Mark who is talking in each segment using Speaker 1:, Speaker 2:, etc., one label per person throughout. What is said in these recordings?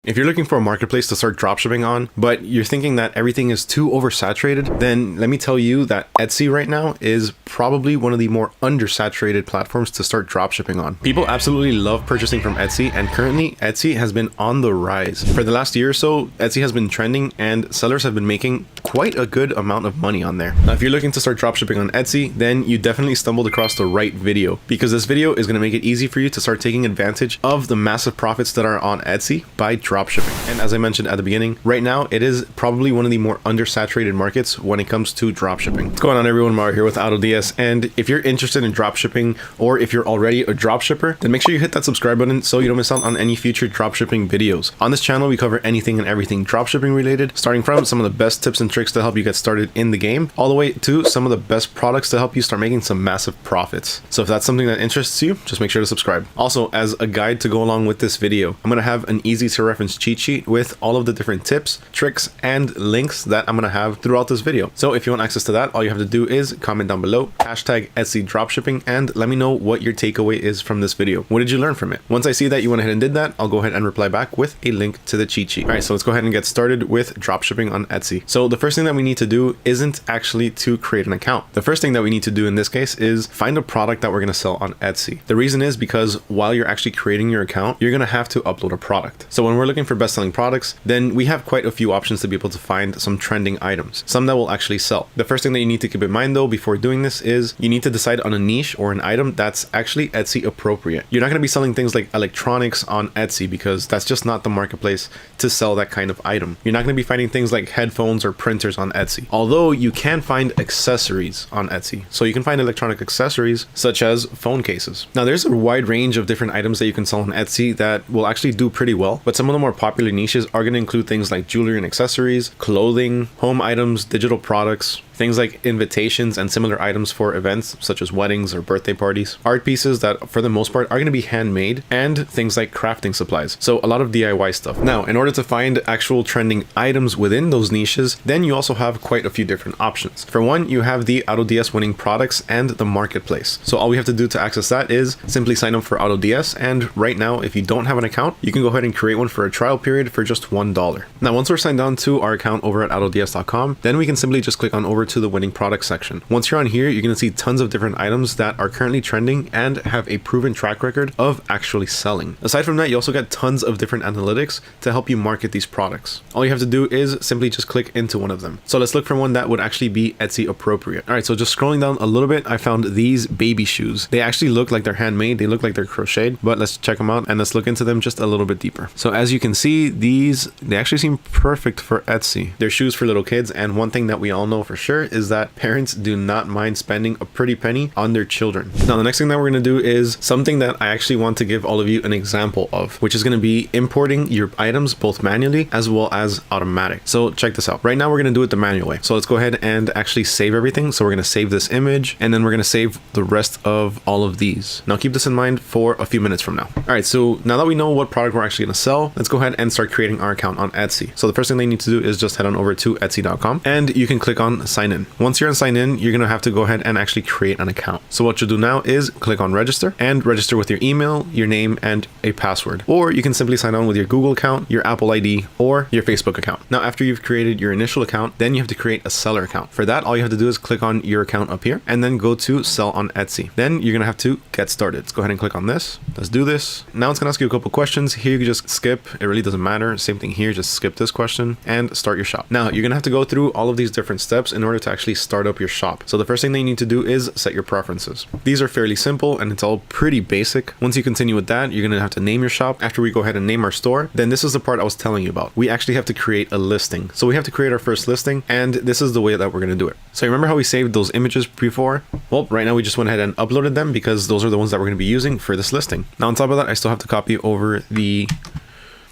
Speaker 1: If you're looking for a marketplace to start dropshipping on, but you're thinking that everything is too oversaturated, then let me tell you that Etsy right now is probably one of the more undersaturated platforms to start dropshipping on. People absolutely love purchasing from Etsy, and currently Etsy has been on the rise. For the last year or so, Etsy has been trending and sellers have been making quite a good amount of money on there. Now, if you're looking to start dropshipping on Etsy, then you definitely stumbled across the right video, because this video is going to make it easy for you to start taking advantage of the massive profits that are on Etsy by dropshipping. And as I mentioned at the beginning, right now it is probably one of the more undersaturated markets when it comes to dropshipping. What's going on, everyone? Mario here with 𝐴utoDS, and if you're interested in dropshipping, or if you're already a dropshipper, then make sure you hit that subscribe button so you don't miss out on any future dropshipping videos. On this channel, we cover anything and everything dropshipping related, starting from some of the best tips and tricks to help you get started in the game, all the way to some of the best products to help you start making some massive profits. So if that's something that interests you, just make sure to subscribe. Also, as a guide to go along with this video, I'm going to have an easy to reference cheat sheet with all of the different tips, tricks, and links that I'm going to have throughout this video. So if you want access to that, all you have to do is comment down below, hashtag Etsy dropshipping, and let me know what your takeaway is from this video. What did you learn from it? Once I see that you went ahead and did that, I'll go ahead and reply back with a link to the cheat sheet. All right, so let's go ahead and get started with dropshipping on Etsy. So the first thing that we need to do isn't actually to create an account. The first thing that we need to do in this case is find a product that we're going to sell on Etsy. The reason is because while you're actually creating your account, you're going to have to upload a product. So when we're looking for best-selling products, then we have quite a few options to be able to find some trending items, some that will actually sell. The first thing that you need to keep in mind though before doing this is you need to decide on a niche or an item that's actually Etsy appropriate. You're not going to be selling things like electronics on Etsy because that's just not the marketplace to sell that kind of item. You're not going to be finding things like headphones or printers on Etsy, although you can find accessories on Etsy. So you can find electronic accessories such as phone cases. Now there's a wide range of different items that you can sell on Etsy that will actually do pretty well, but some of the more popular niches are going to include things like jewelry and accessories, clothing, home items, digital products, things like invitations and similar items for events such as weddings or birthday parties, art pieces that for the most part are going to be handmade, and things like crafting supplies. So a lot of DIY stuff. Now, in order to find actual trending items within those niches, then you also have quite a few different options. For one, you have the 𝐴utoDS winning products and the marketplace. So all we have to do to access that is simply sign up for 𝐴utoDS, and right now, if you don't have an account, you can go ahead and create one for a trial period for just $1. Now, once we're signed on to our account over at 𝐴utoDS.com, then we can simply just click on over to the winning product section. Once you're on here, you're going to see tons of different items that are currently trending and have a proven track record of actually selling. Aside from that, you also get tons of different analytics to help you market these products. All you have to do is simply just click into one of them. So let's look for one that would actually be Etsy appropriate. All right, so just scrolling down a little bit, I found these baby shoes. They actually look like they're handmade. They look like they're crocheted, but let's check them out and let's look into them just a little bit deeper. So as you can see, they actually seem perfect for Etsy. They're shoes for little kids, and one thing that we all know for sure is that parents do not mind spending a pretty penny on their children. Now, the next thing that we're going to do is something that I actually want to give all of you an example of, which is going to be importing your items both manually as well as automatic. So check this out. Right now, we're going to do it the manual way. So let's go ahead and actually save everything. So we're going to save this image, and then we're going to save the rest of all of these. Now, keep this in mind for a few minutes from now. All right, so now that we know what product we're actually going to sell, let's go ahead and start creating our account on Etsy. So the first thing that you need to do is just head on over to Etsy.com, and you can click on sign in. Once you're on sign in, you're going to have to go ahead and actually create an account. So what you'll do now is click on register and register with your email, your name, and a password. Or you can simply sign on with your Google account, your Apple ID, or your Facebook account. Now, after you've created your initial account, then you have to create a seller account. For that, all you have to do is click on your account up here and then go to sell on Etsy. Then you're going to have to get started. Let's go ahead and click on this. Let's do this. Now it's going to ask you a couple questions. Here you can just skip. It really doesn't matter. Same thing here. Just skip this question and start your shop. Now you're going to have to go through all of these different steps in order to actually start up your shop. So the first thing that you need to do is set your preferences. These are fairly simple and it's all pretty basic. Once you continue with that, you're going to have to name your shop. After we go ahead and name our store, then this is the part I was telling you about. We actually have to create a listing. So we have to create our first listing, and this is the way that we're going to do it. So remember how we saved those images before? Well, right now we just went ahead and uploaded them because those are the ones that we're going to be using for this listing. Now on top of that, I still have to copy over the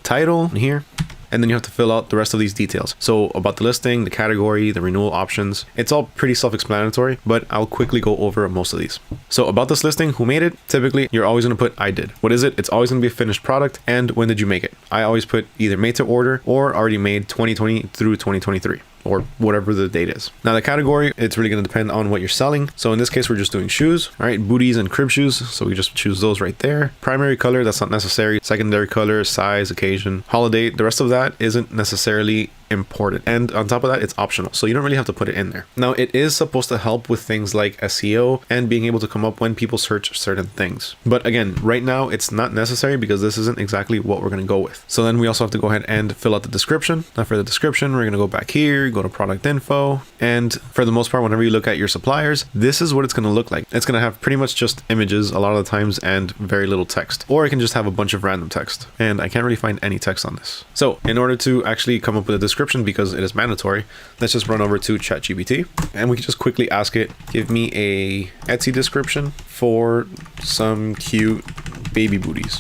Speaker 1: title here, and then you have to fill out the rest of these details. So about the listing, the category, the renewal options, it's all pretty self-explanatory, but I'll quickly go over most of these. So about this listing, who made it? Typically, you're always going to put I did. What is it? It's always going to be a finished product, and when did you make it? I always put either made to order or already made 2020 through 2023. or whatever the date is. Now the category, it's really going to depend on what you're selling. So in this case, we're just doing shoes, all right? Booties and crib shoes. So we just choose those right there. Primary color, that's not necessary. Secondary color, size, occasion, holiday. The rest of that isn't necessarily important, and on top of that, it's optional, so you don't really have to put it in there. Now it is supposed to help with things like SEO and being able to come up when people search certain things, but again, right now it's not necessary because this isn't exactly what we're going to go with. So then we also have to go ahead and fill out the description. Now for the description, we're going to go back here, go to product info, and for the most part, whenever you look at your suppliers, this is what it's going to look like. It's going to have pretty much just images a lot of the times and very little text, or it can just have a bunch of random text, and I can't really find any text on this. So in order to actually come up with a description, because it is mandatory, let's just run over to ChatGPT and we can just quickly ask it, give me a Etsy description for some cute baby booties.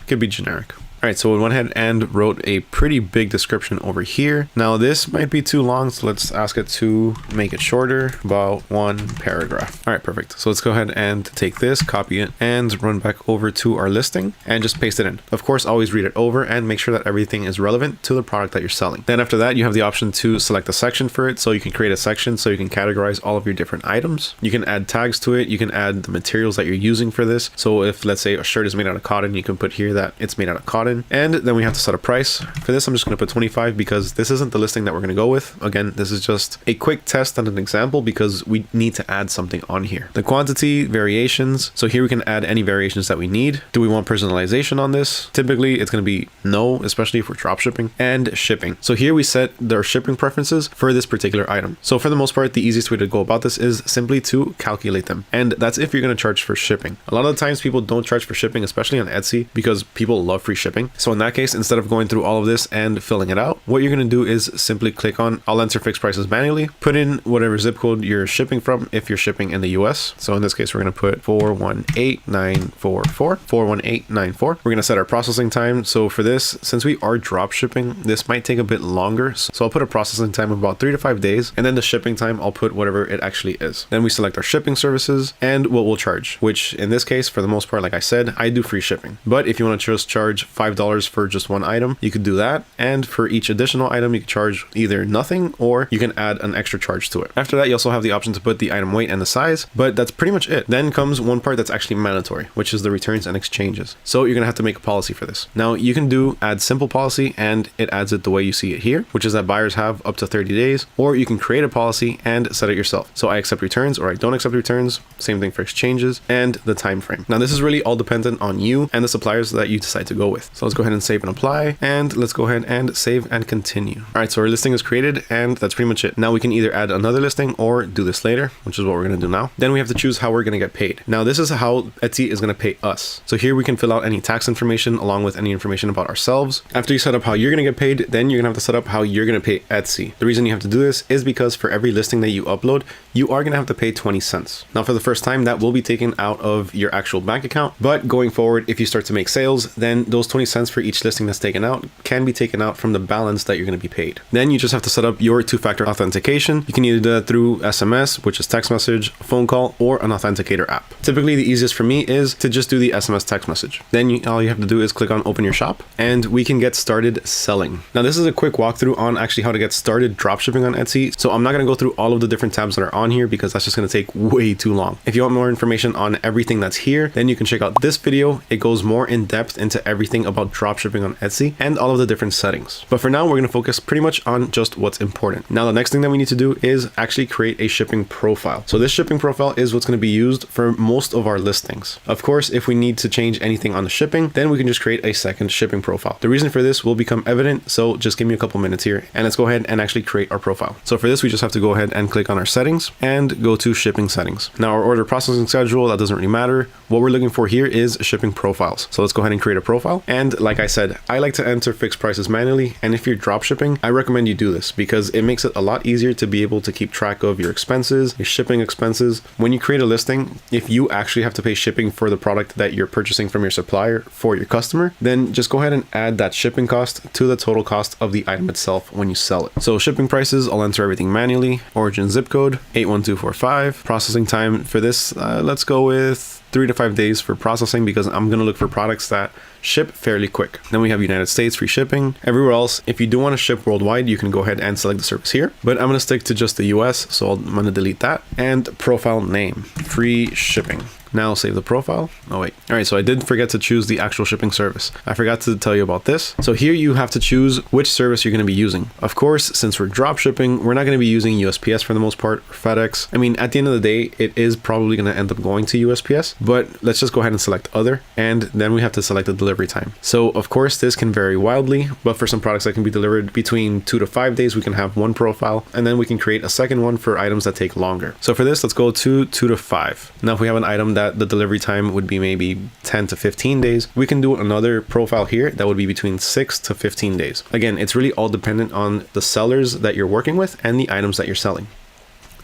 Speaker 1: Could be generic. All right, so we went ahead and wrote a pretty big description over here. Now this might be too long, so let's ask it to make it shorter, about 1 paragraph. All right, perfect. So let's go ahead and take this, copy it, and run back over to our listing and just paste it in. Of course, always read it over and make sure that everything is relevant to the product that you're selling. Then after that, you have the option to select a section for it. So you can create a section so you can categorize all of your different items. You can add tags to it. You can add the materials that you're using for this. So if, let's say, a shirt is made out of cotton, you can put here that it's made out of cotton. And then we have to set a price. For this, I'm just going to put 25 because this isn't the listing that we're going to go with. Again, this is just a quick test and an example because we need to add something on here. The quantity, variations. So here we can add any variations that we need. Do we want personalization on this? Typically, it's going to be no, especially if we're drop shipping, and shipping. So here we set their shipping preferences for this particular item. So for the most part, the easiest way to go about this is simply to calculate them. And that's if you're going to charge for shipping. A lot of the times people don't charge for shipping, especially on Etsy, because people love free shipping. So in that case, instead of going through all of this and filling it out, what you're going to do is simply click on, I'll enter fixed prices manually, put in whatever zip code you're shipping from if you're shipping in the US. So in this case, we're going to put 418944, 41894. We're going to set our processing time. So for this, since we are drop shipping, this might take a bit longer. So I'll put a processing time of about 3 to 5 days. And then the shipping time, I'll put whatever it actually is. Then we select our shipping services and what we'll charge, which in this case, for the most part, like I said, I do free shipping. But if you want to just charge $5 for just one item, you could do that. And for each additional item, you can charge either nothing or you can add an extra charge to it. After that, you also have the option to put the item weight and the size, but that's pretty much it. Then comes one part that's actually mandatory, which is the returns and exchanges. So you're going to have to make a policy for this. Now you can do add simple policy and it adds it the way you see it here, which is that buyers have up to 30 days, or you can create a policy and set it yourself. So I accept returns or I don't accept returns, same thing for exchanges and the time frame. Now this is really all dependent on you and the suppliers that you decide to go with. So let's go ahead and save and apply, and let's go ahead and save and continue. All right, so our listing is created and that's pretty much it. Now we can either add another listing or do this later, which is what we're going to do now. Then we have to choose how we're going to get paid. Now this is how Etsy is going to pay us. So here we can fill out any tax information along with any information about ourselves. After you set up how you're going to get paid, then you're going to have to set up how you're going to pay Etsy. The reason you have to do this is because for every listing that you upload, you are going to have to pay 20 cents. Now for the first time, that will be taken out of your actual bank account, but going forward, if you start to make sales, then those 20 cents for each listing that's taken out can be taken out from the balance that you're going to be paid. Then you just have to set up your two-factor authentication. You can either do that through SMS, which is text message, phone call, or an authenticator app. Typically, the easiest for me is to just do the SMS text message. Then all you have to do is click on open your shop and we can get started selling. Now, this is a quick walkthrough on actually how to get started dropshipping on Etsy. So I'm not going to go through all of the different tabs that are on here because that's just going to take way too long. If you want more information on everything that's here, then you can check out this video. It goes more in depth into everything about dropshipping on Etsy and all of the different settings. But for now, we're going to focus pretty much on just what's important. Now, the next thing that we need to do is actually create a shipping profile. So this shipping profile is what's going to be used for most of our listings. Of course, if we need to change anything on the shipping, then we can just create a second shipping profile. The reason for this will become evident, so just give me a couple minutes here and let's go ahead and actually create our profile. So for this, we just have to go ahead and click on our settings and go to shipping settings. Now, our order processing schedule, that doesn't really matter. What we're looking for here is shipping profiles. So let's go ahead and create a profile. And like I said, I like to enter fixed prices manually. And if you're drop shipping, I recommend you do this because it makes it a lot easier to be able to keep track of your expenses, your shipping expenses. When you create a listing, if you actually have to pay shipping for the product that you're purchasing from your supplier for your customer, then just go ahead and add that shipping cost to the total cost of the item itself when you sell it. So shipping prices, I'll enter everything manually. Origin zip code 81245. Processing time for this, let's go with 3 to 5 days for processing because I'm going to look for products that ship fairly quick. Then we have United States, free shipping. Everywhere else, if you do want to ship worldwide, you can go ahead and select the service here, but I'm going to stick to just the US, so I'm going to delete that. And profile name, free shipping. Now save the profile. Oh wait. All right, so I did forget to choose the actual shipping service. I forgot to tell you about this. So here you have to choose which service you're going to be using. Of course, since we're drop shipping, we're not going to be using USPS for the most part, or FedEx. I mean, at the end of the day, it is probably going to end up going to USPS, but let's just go ahead and select other, and then we have to select the delivery time. So of course, this can vary wildly, but for some products that can be delivered between 2 to 5 days, we can have one profile, and then we can create a second one for items that take longer. So for this, let's go to 2 to 5. Now, if we have an item that the delivery time would be maybe 10 to 15 days, we can do another profile here that would be between 6 to 15 days. Again, it's really all dependent on the sellers that you're working with and the items that you're selling.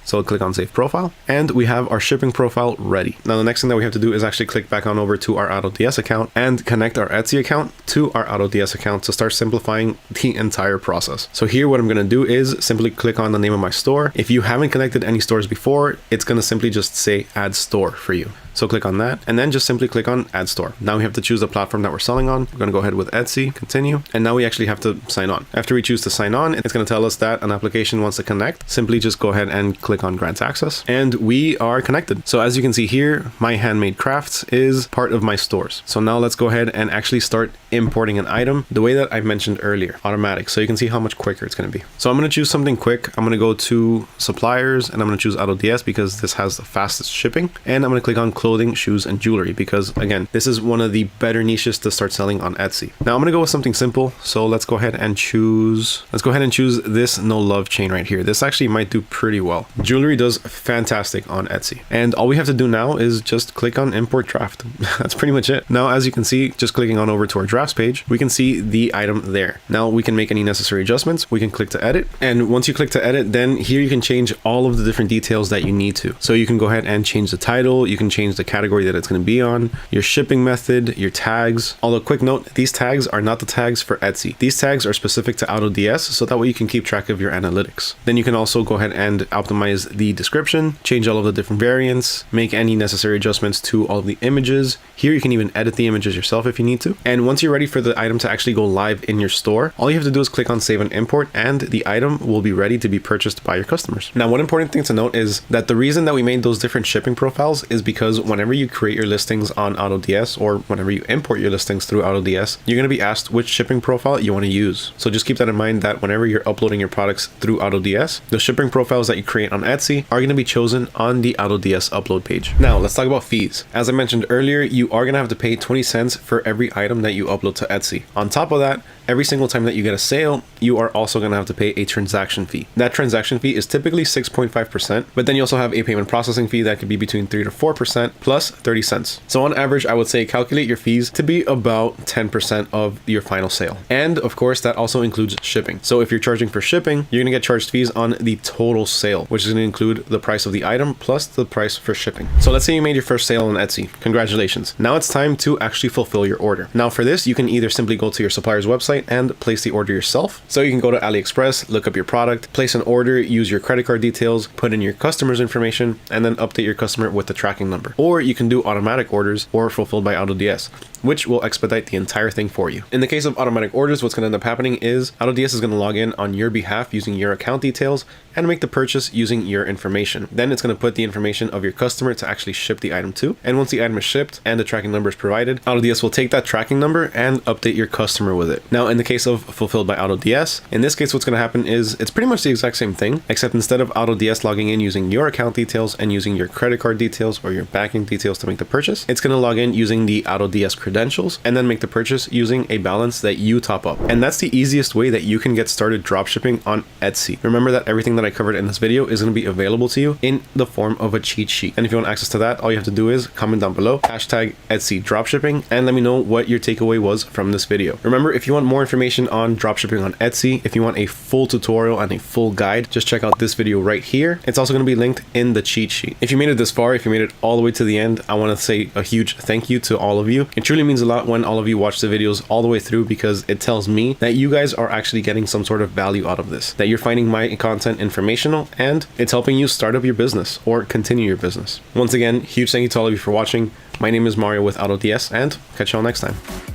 Speaker 1: So I'll click on save profile, and we have our shipping profile ready. Now the next thing that we have to do is actually click back on over to our AutoDS account and connect our Etsy account to our AutoDS account to start simplifying the entire process. So here what I'm going to do is simply click on the name of my store. If you haven't connected any stores before, it's going to simply just say add store for you. So click on that and then just simply click on add store. Now we have to choose the platform that we're selling on. We're going to go ahead with Etsy, continue. And now we actually have to sign on. After we choose to sign on, it's going to tell us that an application wants to connect. Simply just go ahead and click on grant access and we are connected. So as you can see here, my handmade crafts is part of my stores. So now let's go ahead and actually start importing an item the way that I mentioned earlier, automatic. So you can see how much quicker it's going to be. So I'm going to choose something quick. I'm going to go to suppliers and I'm going to choose AutoDS because this has the fastest shipping. And I'm going to click on clothing, shoes, and jewelry because again, this is one of the better niches to start selling on Etsy. Now I'm going to go with something simple. So let's go ahead and choose this no love chain right here. This actually might do pretty well. Jewelry does fantastic on Etsy. And all we have to do now is just click on import draft. That's pretty much it. Now, as you can see, just clicking on over to our drafts page, we can see the item there. Now we can make any necessary adjustments. We can click to edit. And once you click to edit, then here you can change all of the different details that you need to. So you can go ahead and change the title. You can change the category that it's going to be on, your shipping method, your tags. Although quick note, these tags are not the tags for Etsy. These tags are specific to AutoDS, so that way you can keep track of your analytics. Then you can also go ahead and optimize the description, change all of the different variants, make any necessary adjustments to all of the images. Here you can even edit the images yourself if you need to. And once you're ready for the item to actually go live in your store, all you have to do is click on save and import, and the item will be ready to be purchased by your customers. Now, one important thing to note is that the reason that we made those different shipping profiles is because whenever you create your listings on AutoDS or whenever you import your listings through AutoDS, you're going to be asked which shipping profile you want to use. So just keep that in mind that whenever you're uploading your products through AutoDS, the shipping profiles that you create on Etsy are going to be chosen on the AutoDS upload page. Now let's talk about fees. As I mentioned earlier, you are going to have to pay 20 cents for every item that you upload to Etsy. On top of that, every single time that you get a sale, you are also going to have to pay a transaction fee. That transaction fee is typically 6.5%, but then you also have a payment processing fee that could be between 3 to 4% plus 30 cents. So on average, I would say calculate your fees to be about 10% of your final sale. And of course, that also includes shipping. So if you're charging for shipping, you're going to get charged fees on the total sale, which is going to include the price of the item plus the price for shipping. So let's say you made your first sale on Etsy. Congratulations. Now it's time to actually fulfill your order. Now for this, you can either simply go to your supplier's website and place the order yourself. So you can go to AliExpress, look up your product, place an order, use your credit card details, put in your customer's information, and then update your customer with the tracking number. Or you can do automatic orders or fulfilled by AutoDS, which will expedite the entire thing for you. In the case of automatic orders, what's going to end up happening is AutoDS is going to log in on your behalf using your account details and make the purchase using your information. Then it's going to put the information of your customer to actually ship the item to. And once the item is shipped and the tracking number is provided, AutoDS will take that tracking number and update your customer with it. Now, in the case of fulfilled by AutoDS, in this case, what's going to happen is it's pretty much the exact same thing, except instead of AutoDS logging in using your account details and using your credit card details or your banking details to make the purchase, it's going to log in using the AutoDS credentials and then make the purchase using a balance that you top up. And that's the easiest way that you can get started dropshipping on Etsy. Remember that everything that I covered in this video is going to be available to you in the form of a cheat sheet. And if you want access to that, all you have to do is comment down below, hashtag Etsy dropshipping, and let me know what your takeaway was from this video. Remember, if you want more information on dropshipping on Etsy, if you want a full tutorial and a full guide, just check out this video right here. It's also going to be linked in the cheat sheet. If you made it this far, if you made it all the way to the end, I want to say a huge thank you to all of you. It truly means a lot when all of you watch the videos all the way through, because it tells me that you guys are actually getting some sort of value out of this, that you're finding my content informational, and it's helping you start up your business or continue your business. Once again, huge thank you to all of you for watching. My name is Mario with AutoDS, and catch y'all next time.